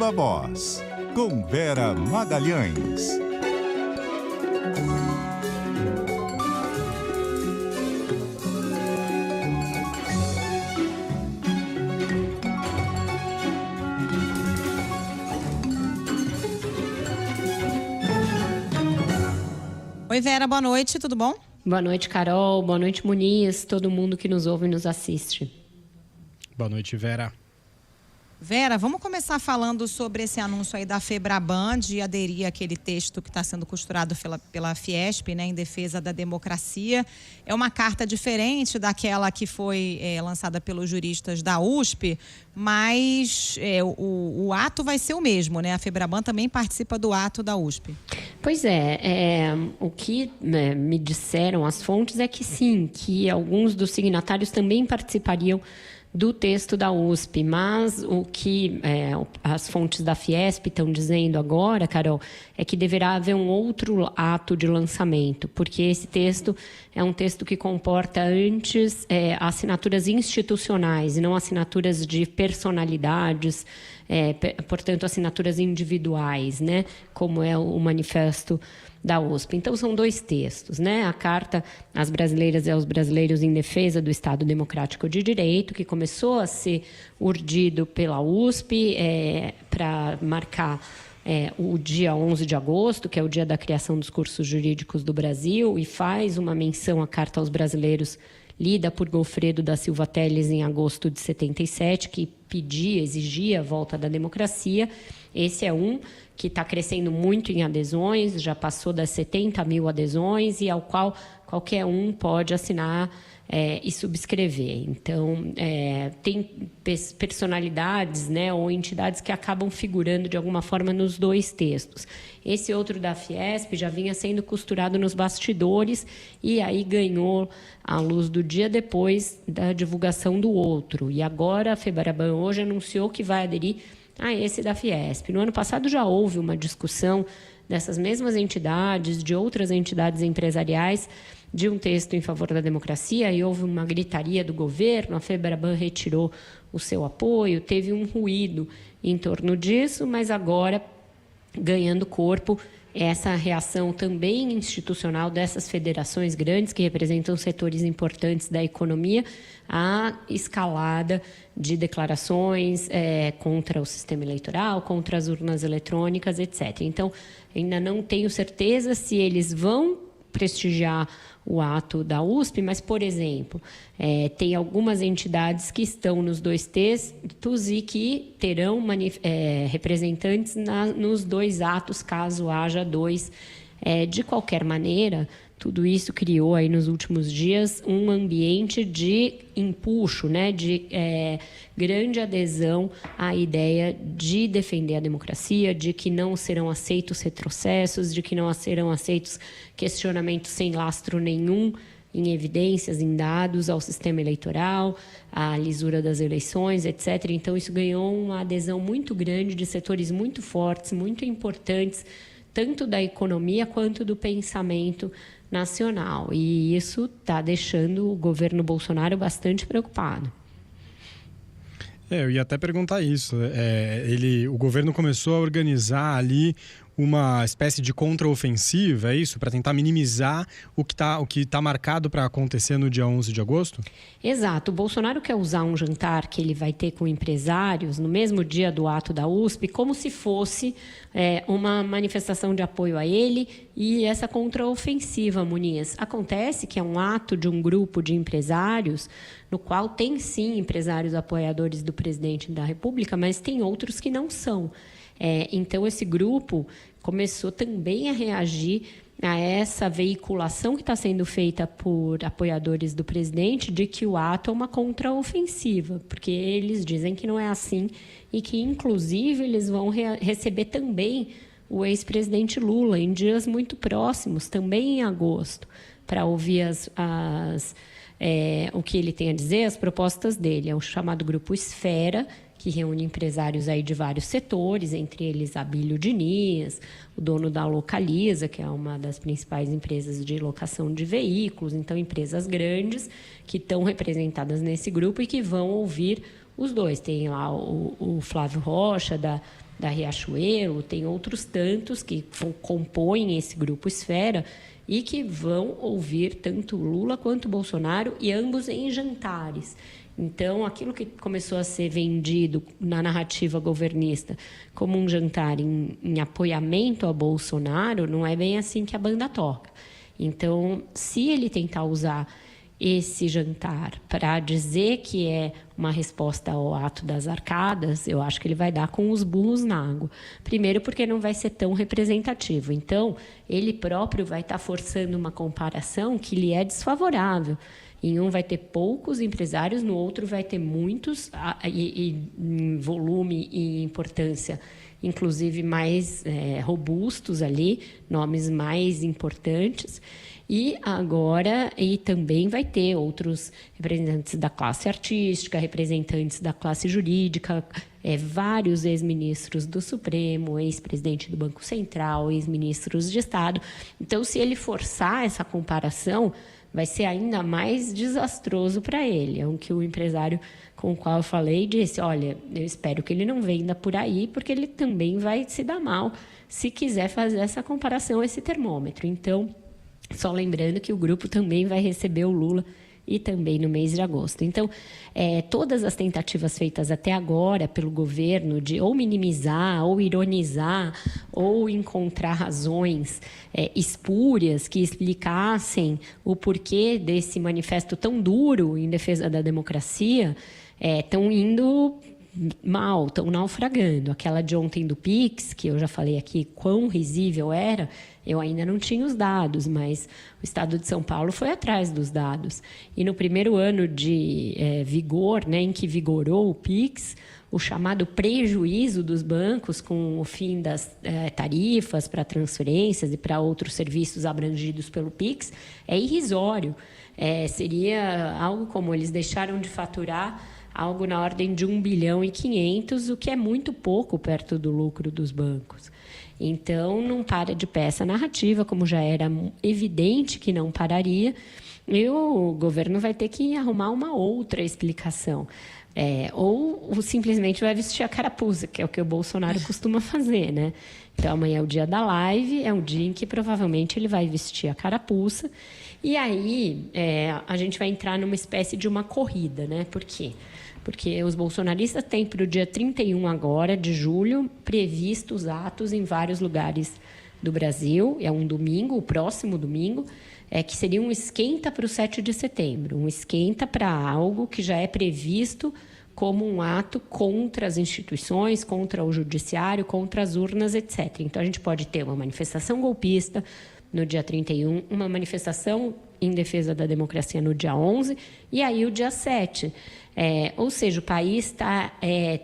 Viva Voz, com Vera Magalhães. Oi, Vera, boa noite, tudo bom? Boa noite, Carol. Boa noite, Muniz. Todo mundo que nos ouve e nos assiste. Boa noite, Vera. Vera, vamos começar falando sobre esse anúncio aí da Febraban de aderir àquele texto que está sendo costurado pela Fiesp, né, em defesa da democracia. É uma carta diferente daquela que foi lançada pelos juristas da USP, mas o ato vai ser o mesmo, né? A Febraban também participa do ato da USP. Pois o que me disseram as fontes é que sim, que alguns dos signatários também participariam do texto da USP, mas o que as fontes da Fiesp estão dizendo agora, Carol, é que deverá haver um outro ato de lançamento, porque esse texto é um texto que comporta antes assinaturas institucionais e não assinaturas de personalidades, portanto, assinaturas individuais, né, como é o manifesto da USP. Então, são dois textos, né? A Carta às Brasileiras e aos Brasileiros em Defesa do Estado Democrático de Direito, que começou a ser urdido pela USP para marcar o dia 11 de agosto, que é o dia da criação dos cursos jurídicos do Brasil, e faz uma menção à Carta aos Brasileiros lida por Goffredo da Silva Telles em agosto de 77, que exigia a volta da democracia. Esse é um que está crescendo muito em adesões, já passou das 70 mil adesões e ao qual qualquer um pode assinar e subscrever. Então, tem personalidades, né, ou entidades que acabam figurando de alguma forma nos dois textos. Esse outro da Fiesp já vinha sendo costurado nos bastidores e aí ganhou a luz do dia depois da divulgação do outro. E agora a Febraban hoje anunciou que vai aderir a esse da Fiesp. No ano passado já houve uma discussão dessas mesmas entidades, de outras entidades empresariais, de um texto em favor da democracia, e houve uma gritaria do governo, a Febraban retirou o seu apoio, teve um ruído em torno disso, mas agora, ganhando corpo, essa reação também institucional dessas federações grandes que representam setores importantes da economia, a escalada de declarações contra o sistema eleitoral, contra as urnas eletrônicas, etc. Então, ainda não tenho certeza se eles vão prestigiar o ato da USP, mas, por exemplo, tem algumas entidades que estão nos dois textos e que terão representantes nos dois atos, caso haja dois. De qualquer maneira, tudo isso criou aí nos últimos dias um ambiente de empuxo, né, de grande adesão à ideia de defender a democracia, de que não serão aceitos retrocessos, de que não serão aceitos questionamentos sem lastro nenhum em evidências, em dados ao sistema eleitoral, à lisura das eleições, etc. Então, isso ganhou uma adesão muito grande de setores muito fortes, muito importantes, tanto da economia quanto do pensamento nacional. E isso está deixando o governo Bolsonaro bastante preocupado. Eu ia até perguntar isso. O governo começou a organizar ali uma espécie de contraofensiva, é isso? Para tentar minimizar o que tá marcado para acontecer no dia 11 de agosto? Exato. O Bolsonaro quer usar um jantar que ele vai ter com empresários no mesmo dia do ato da USP, como se fosse uma manifestação de apoio a ele e essa contraofensiva, Muniz. Acontece que é um ato de um grupo de empresários, no qual tem, sim, empresários apoiadores do presidente da República, mas tem outros que não são. Então, esse grupo começou também a reagir a essa veiculação que está sendo feita por apoiadores do presidente de que o ato é uma contraofensiva, porque eles dizem que não é assim e que, inclusive, eles vão receber também o ex-presidente Lula em dias muito próximos, também em agosto, para ouvir o que ele tem a dizer, as propostas dele. É o chamado Grupo Esfera, que reúne empresários aí de vários setores, entre eles Abílio Diniz, o dono da Localiza, que é uma das principais empresas de locação de veículos, então empresas grandes que estão representadas nesse grupo e que vão ouvir os dois. Tem lá o Flávio Rocha, da Riachuelo, tem outros tantos que compõem esse grupo Esfera e que vão ouvir tanto Lula quanto Bolsonaro, e ambos em jantares. Então, aquilo que começou a ser vendido na narrativa governista como um jantar em apoiamento a Bolsonaro, não é bem assim que a banda toca. Então, se ele tentar usar esse jantar para dizer que é uma resposta ao ato das arcadas, eu acho que ele vai dar com os burros na água. Primeiro, porque não vai ser tão representativo. Então, ele próprio vai estar forçando uma comparação que lhe é desfavorável. Em um vai ter poucos empresários, no outro vai ter muitos, e em volume e importância, inclusive mais robustos ali, nomes mais importantes. E também vai ter outros representantes da classe artística, representantes da classe jurídica, vários ex-ministros do Supremo, ex-presidente do Banco Central, ex-ministros de Estado. Então, se ele forçar essa comparação, vai ser ainda mais desastroso para ele. É o que o empresário com o qual eu falei disse: olha, eu espero que ele não venda por aí, porque ele também vai se dar mal se quiser fazer essa comparação, esse termômetro. Então, só lembrando que o grupo também vai receber o Lula e também no mês de agosto. Então, todas as tentativas feitas até agora pelo governo de ou minimizar, ou ironizar, ou encontrar razões espúrias que explicassem o porquê desse manifesto tão duro em defesa da democracia, estão indo mal, estão naufragando. Aquela de ontem do Pix, que eu já falei aqui quão risível era, eu ainda não tinha os dados, mas o Estado de São Paulo foi atrás dos dados. E no primeiro ano de vigor, em que vigorou o Pix, o chamado prejuízo dos bancos com o fim das tarifas para transferências e para outros serviços abrangidos pelo Pix é irrisório. Seria algo como eles deixaram de faturar algo na ordem de 1,5 bilhão, o que é muito pouco perto do lucro dos bancos. Então, não para de pé essa narrativa, como já era evidente que não pararia, e o governo vai ter que arrumar uma outra explicação. Ou simplesmente vai vestir a carapuça, que é o que o Bolsonaro costuma fazer, né? Então, amanhã é o dia da live, é um dia em que provavelmente ele vai vestir a carapuça, e aí a gente vai entrar numa espécie de uma corrida, né? Por quê? Porque os bolsonaristas têm para o dia 31 agora, de julho, previstos atos em vários lugares do Brasil. É um domingo, o próximo domingo, que seria um esquenta para o 7 de setembro. Um esquenta para algo que já é previsto como um ato contra as instituições, contra o judiciário, contra as urnas, etc. Então, a gente pode ter uma manifestação golpista no dia 31, uma manifestação em defesa da democracia no dia 11 e aí o dia 7. Ou seja, o país está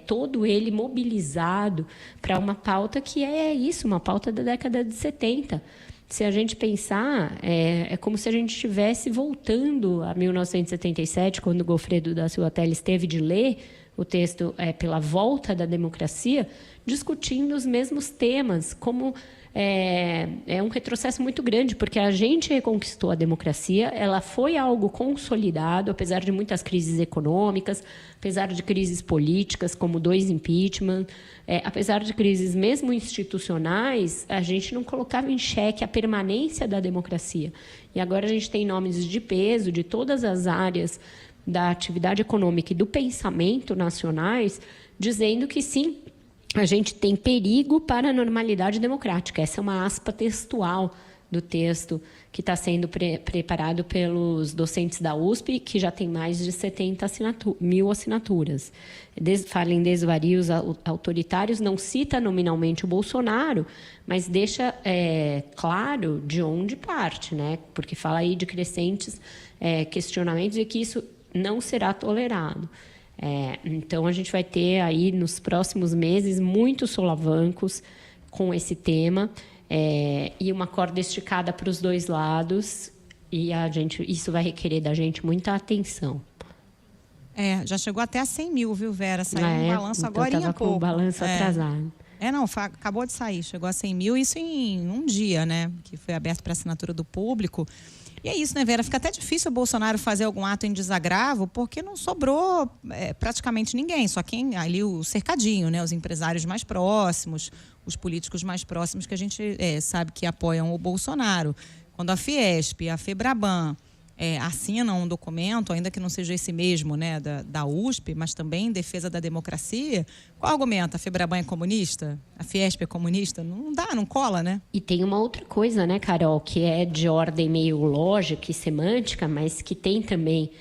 todo ele mobilizado para uma pauta que é isso, uma pauta da década de 70. Se a gente pensar, é como se a gente estivesse voltando a 1977, quando o Goffredo da Silva Telles teve de ler o texto pela volta da democracia, discutindo os mesmos temas, como um retrocesso muito grande, porque a gente reconquistou a democracia, ela foi algo consolidado, apesar de muitas crises econômicas, apesar de crises políticas, como 2 impeachment, apesar de crises mesmo institucionais, a gente não colocava em xeque a permanência da democracia. E agora a gente tem nomes de peso de todas as áreas da atividade econômica e do pensamento nacionais, dizendo que sim, a gente tem perigo para a normalidade democrática. Essa é uma aspa textual do texto que está sendo preparado pelos docentes da USP, que já tem mais de 70 mil assinaturas. Fala em desvarios autoritários, não cita nominalmente o Bolsonaro, mas deixa claro de onde parte, né? Porque fala aí de crescentes questionamentos e que isso não será tolerado. Então, a gente vai ter aí, nos próximos meses, muitos solavancos com esse tema e uma corda esticada para os dois lados, e isso vai requerer da gente muita atenção. Já chegou até a 100 mil, viu, Vera? Saiu um balanço então agora em pouco. Com o balanço atrasado. Acabou de sair, chegou a 100 mil, isso em um dia, né? Que foi aberto para assinatura do público. E é isso, né, Vera? Fica até difícil o Bolsonaro fazer algum ato em desagravo, porque não sobrou praticamente ninguém, só quem ali o cercadinho, né? Os empresários mais próximos, os políticos mais próximos que a gente sabe que apoiam o Bolsonaro. Quando a Fiesp e a Febraban assinam um documento, ainda que não seja esse mesmo, né, da USP, mas também em defesa da democracia, qual argumento? A Febraban é comunista? A Fiesp é comunista? Não dá, não cola, né? E tem uma outra coisa, né, Carol, que é de ordem meio lógica e semântica, mas que tem também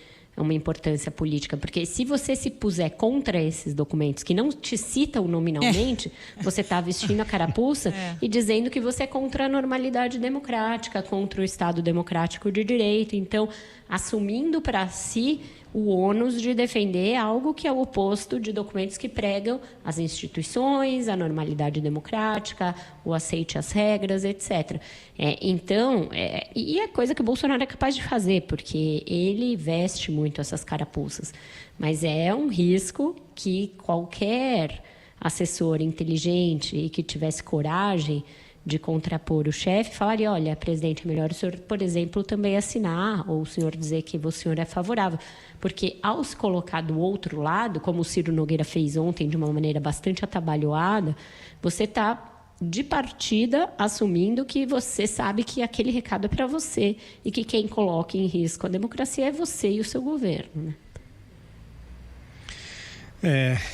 uma importância política, porque se você se puser contra esses documentos que não te citam nominalmente, você está vestindo a carapuça e dizendo que você é contra a normalidade democrática, contra o Estado democrático de direito. Então, assumindo para si o ônus de defender algo que é o oposto de documentos que pregam as instituições, a normalidade democrática, o aceite às regras, etc. E é coisa que o Bolsonaro é capaz de fazer, porque ele veste muito essas carapuças. Mas é um risco que qualquer assessor inteligente e que tivesse coragem de contrapor o chefe, falaria, olha, presidente, é melhor o senhor, por exemplo, também assinar, ou o senhor dizer que o senhor é favorável. Porque ao se colocar do outro lado, como o Ciro Nogueira fez ontem, de uma maneira bastante atabalhoada, você está, de partida, assumindo que você sabe que aquele recado é para você e que quem coloca em risco a democracia é você e o seu governo, né?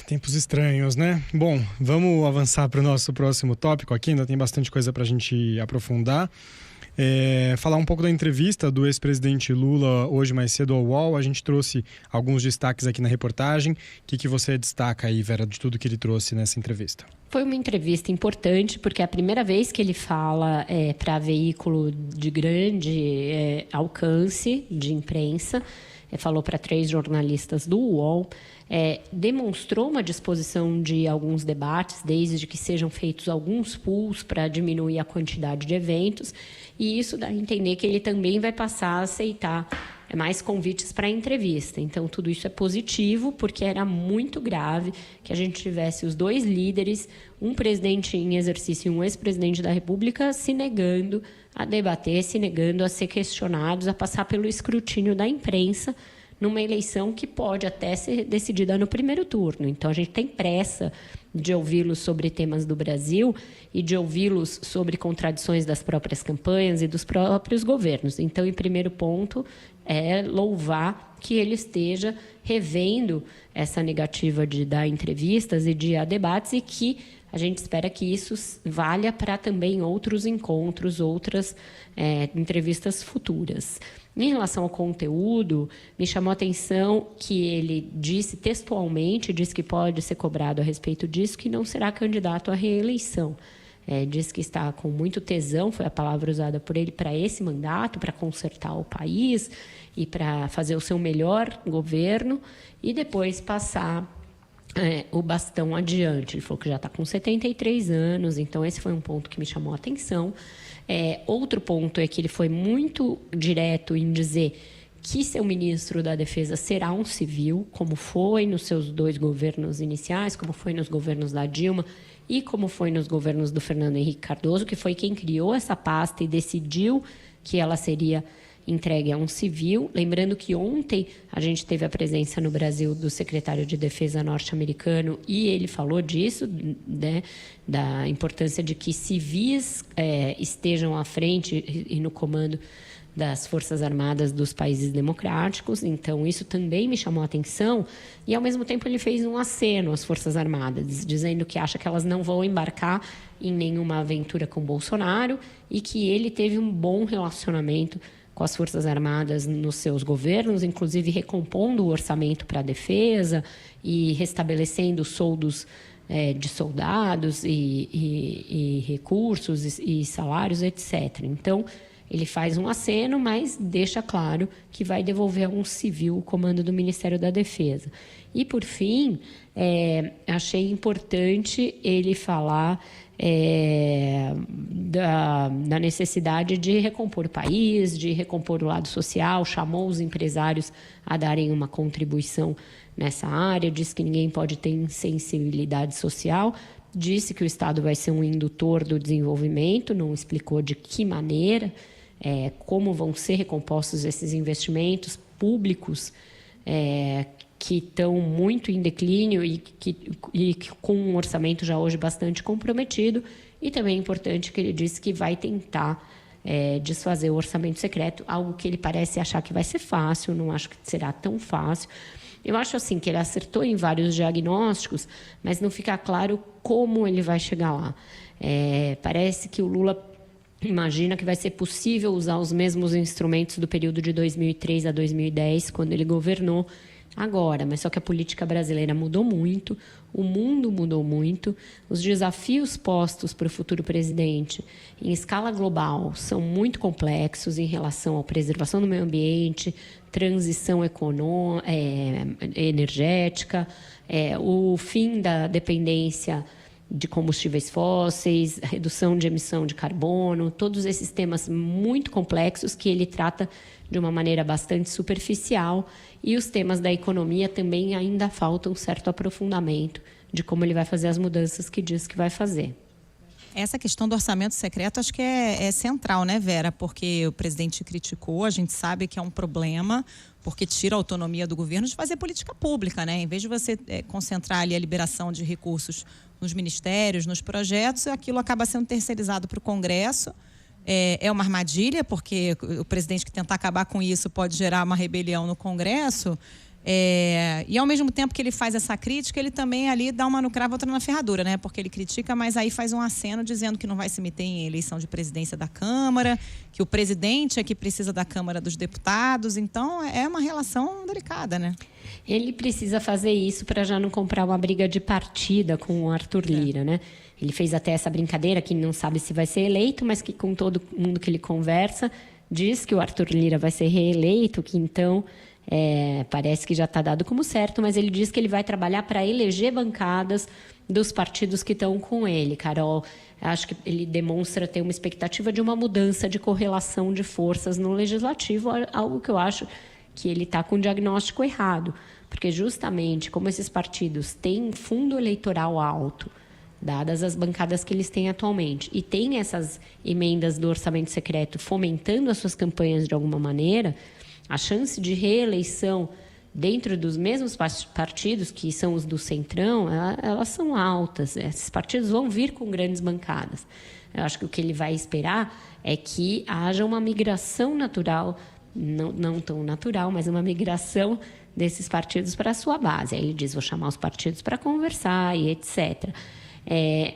Tempos estranhos, né? Bom, vamos avançar para o nosso próximo tópico aqui, ainda tem bastante coisa para a gente aprofundar. Falar um pouco da entrevista do ex-presidente Lula hoje mais cedo ao UOL. A gente trouxe alguns destaques aqui na reportagem. O que você destaca aí, Vera, de tudo que ele trouxe nessa entrevista? Foi uma entrevista importante, porque é a primeira vez que ele fala para veículo de grande alcance de imprensa. Falou para 3 jornalistas do UOL. Demonstrou uma disposição de alguns debates, desde que sejam feitos alguns pools para diminuir a quantidade de eventos, e isso dá a entender que ele também vai passar a aceitar mais convites para entrevista. Então, tudo isso é positivo, porque era muito grave que a gente tivesse os 2 líderes, um presidente em exercício e um ex-presidente da República, se negando a debater, se negando a ser questionados, a passar pelo escrutínio da imprensa, numa eleição que pode até ser decidida no primeiro turno. Então, a gente tem pressa de ouvi-los sobre temas do Brasil e de ouvi-los sobre contradições das próprias campanhas e dos próprios governos. Então, em primeiro ponto, é louvar que ele esteja revendo essa negativa de dar entrevistas e de ir a debates, e que a gente espera que isso valha para também outros encontros, outras entrevistas futuras. Em relação ao conteúdo, me chamou a atenção que ele disse textualmente, disse que pode ser cobrado a respeito disso, que não será candidato à reeleição. Diz que está com muito tesão, foi a palavra usada por ele, para esse mandato, para consertar o país e para fazer o seu melhor governo e depois passar o bastão adiante. Ele falou que já está com 73 anos, então esse foi um ponto que me chamou a atenção. Outro ponto é que ele foi muito direto em dizer que seu ministro da Defesa será um civil, como foi nos seus 2 governos iniciais, como foi nos governos da Dilma e como foi nos governos do Fernando Henrique Cardoso, que foi quem criou essa pasta e decidiu que ela seria entregue a um civil. Lembrando que ontem a gente teve a presença no Brasil do secretário de Defesa norte-americano e ele falou disso, né, da importância de que civis estejam à frente e no comando das Forças Armadas dos países democráticos. Então, isso também me chamou a atenção. E, ao mesmo tempo, ele fez um aceno às Forças Armadas, dizendo que acha que elas não vão embarcar em nenhuma aventura com Bolsonaro e que ele teve um bom relacionamento com as Forças Armadas nos seus governos, inclusive recompondo o orçamento para a defesa e restabelecendo soldos de soldados e recursos e salários, etc. Então, ele faz um aceno, mas deixa claro que vai devolver a um civil o comando do Ministério da Defesa. E, por fim, achei importante ele falar da necessidade de recompor o país, de recompor o lado social, chamou os empresários a darem uma contribuição nessa área, disse que ninguém pode ter insensibilidade social, disse que o Estado vai ser um indutor do desenvolvimento, não explicou de que maneira. como vão ser recompostos esses investimentos públicos que estão muito em declínio e com um orçamento já hoje bastante comprometido. E também é importante que ele disse que vai tentar desfazer o orçamento secreto, algo que ele parece achar que vai ser fácil, não acho que será tão fácil. Eu acho assim que ele acertou em vários diagnósticos, mas não fica claro como ele vai chegar lá. Parece que o Lula imagina que vai ser possível usar os mesmos instrumentos do período de 2003 a 2010, quando ele governou, agora. Mas só que a política brasileira mudou muito, o mundo mudou muito, os desafios postos para o futuro presidente em escala global são muito complexos em relação à preservação do meio ambiente, transição energética, o fim da dependência de combustíveis fósseis, redução de emissão de carbono, todos esses temas muito complexos que ele trata de uma maneira bastante superficial, e os temas da economia também ainda faltam um certo aprofundamento de como ele vai fazer as mudanças que diz que vai fazer. Essa questão do orçamento secreto acho que é central, né, Vera? Porque o presidente criticou, a gente sabe que é um problema, porque tira a autonomia do governo de fazer política pública, né? Em vez de você concentrar ali a liberação de recursos nos ministérios, nos projetos, aquilo acaba sendo terceirizado para o Congresso. É uma armadilha, porque o presidente que tentar acabar com isso pode gerar uma rebelião no Congresso. E ao mesmo tempo que ele faz essa crítica, ele também ali dá uma no cravo, outra na ferradura, né? Porque ele critica, mas aí faz um aceno dizendo que não vai se meter em eleição de presidência da Câmara, que o presidente é que precisa da Câmara dos Deputados. Então, é uma relação delicada, né? Ele precisa fazer isso para já não comprar uma briga de partida com o Arthur Lira, né? Ele fez até essa brincadeira que não sabe se vai ser eleito, mas que com todo mundo que ele conversa, diz que o Arthur Lira vai ser reeleito, que então parece que já está dado como certo, mas ele diz que ele vai trabalhar para eleger bancadas dos partidos que estão com ele. Carol, acho que ele demonstra ter uma expectativa de uma mudança de correlação de forças no Legislativo, algo que eu acho que ele está com um diagnóstico errado, porque justamente como esses partidos têm fundo eleitoral alto, dadas as bancadas que eles têm atualmente, e têm essas emendas do orçamento secreto fomentando as suas campanhas de alguma maneira, a chance de reeleição dentro dos mesmos partidos, que são os do Centrão, elas são altas. Esses partidos vão vir com grandes bancadas. Eu acho que o que ele vai esperar é que haja uma migração natural, não tão natural, mas uma migração desses partidos para a sua base. Aí ele diz, vou chamar os partidos para conversar e etc.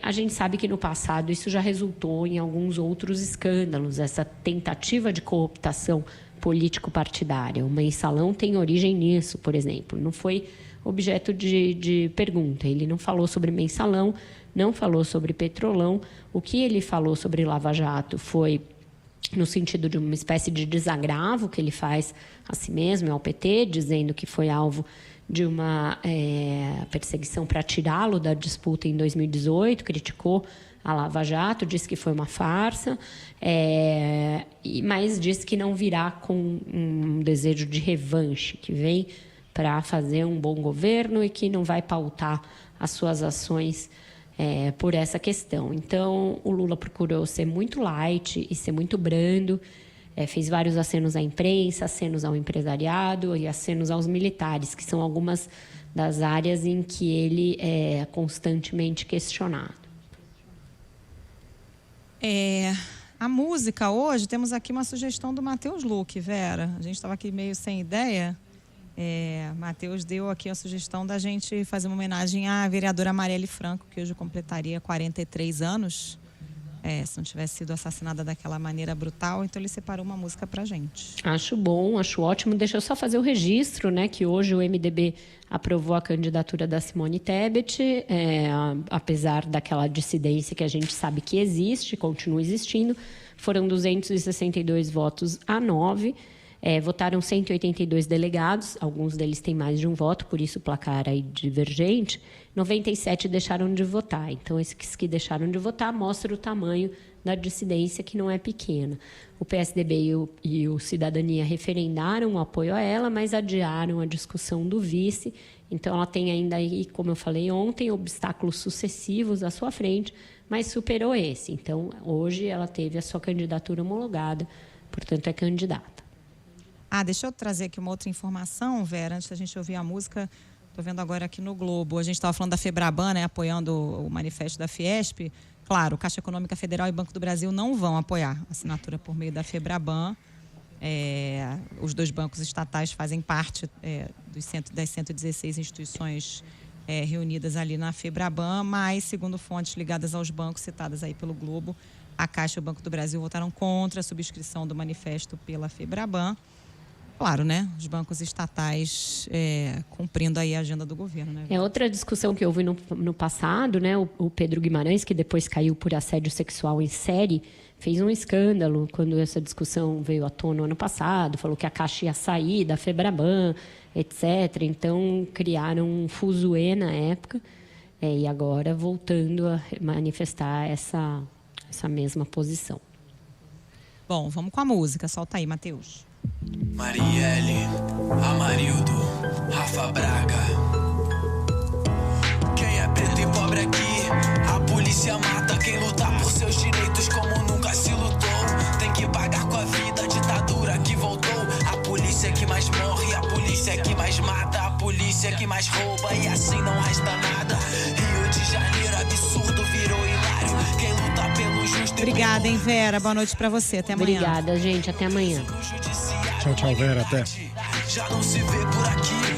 A gente sabe que no passado isso já resultou em alguns outros escândalos, essa tentativa de cooptação político-partidária. O mensalão tem origem nisso, por exemplo. Não foi objeto de pergunta. Ele não falou sobre mensalão, não falou sobre petrolão. O que ele falou sobre Lava Jato foi no sentido de uma espécie de desagravo que ele faz a si mesmo, ao PT, dizendo que foi alvo de uma perseguição para tirá-lo da disputa em 2018, criticou a Lava Jato, disse que foi uma farsa, mas disse que não virá com um desejo de revanche, que vem para fazer um bom governo e que não vai pautar as suas ações por essa questão. Então, o Lula procurou ser muito light e ser muito brando, fez vários acenos à imprensa, acenos ao empresariado e acenos aos militares, que são algumas das áreas em que ele é constantemente questionado. A música hoje, temos aqui uma sugestão do Matheus Luque, Vera. A gente estava aqui meio sem ideia. Matheus deu aqui a sugestão da gente fazer uma homenagem à vereadora Marielle Franco, que hoje completaria 43 anos. Se não tivesse sido assassinada daquela maneira brutal, então ele separou uma música pra gente. Acho bom, acho ótimo. Deixa eu só fazer o registro, né, que hoje o MDB aprovou a candidatura da Simone Tebet, apesar daquela dissidência que a gente sabe que existe, continua existindo. Foram 262 votos a 9. Votaram 182 delegados, alguns deles têm mais de um voto, por isso o placar aí divergente. 97 deixaram de votar. Então, esses que deixaram de votar mostra o tamanho da dissidência, que não é pequena. O PSDB e o Cidadania referendaram o apoio a ela, mas adiaram a discussão do vice. Então, ela tem ainda aí, como eu falei ontem, obstáculos sucessivos à sua frente, mas superou esse. Então, hoje ela teve a sua candidatura homologada portanto é candidata. Deixa eu trazer aqui uma outra informação, Vera, antes da gente ouvir a música. Estou vendo agora aqui no Globo. A gente estava falando da Febraban, né, apoiando o manifesto da Fiesp. Claro, Caixa Econômica Federal e Banco do Brasil não vão apoiar a assinatura por meio da Febraban. Os dois bancos estatais fazem parte das 116 instituições reunidas ali na Febraban, mas, segundo fontes ligadas aos bancos citadas aí pelo Globo, a Caixa e o Banco do Brasil votaram contra a subscrição do manifesto pela Febraban. Claro, né? Os bancos estatais cumprindo aí a agenda do governo, né? Outra discussão que houve no passado, né? O Pedro Guimarães, que depois caiu por assédio sexual em série, fez um escândalo quando essa discussão veio à tona no ano passado, falou que a Caixa ia sair da Febraban, etc. Então, criaram um fuzuê na época, e agora voltando a manifestar essa mesma posição. Bom, vamos com a música. Solta aí, Matheus. Marielle, Amarildo, Rafa Braga. Quem é preto e pobre aqui, a polícia mata. Quem luta por seus direitos como nunca se lutou tem que pagar com a vida a ditadura que voltou. A polícia que mais morre, a polícia que mais mata, a polícia que mais rouba e assim não resta nada. Rio de Janeiro, absurdo, virou hilário. Quem luta pelo justo. Obrigada, hein, Vera? Boa noite pra você. Até amanhã. Obrigada, gente. Até amanhã. Tchau, Vera. Até. Já não se vê por aqui.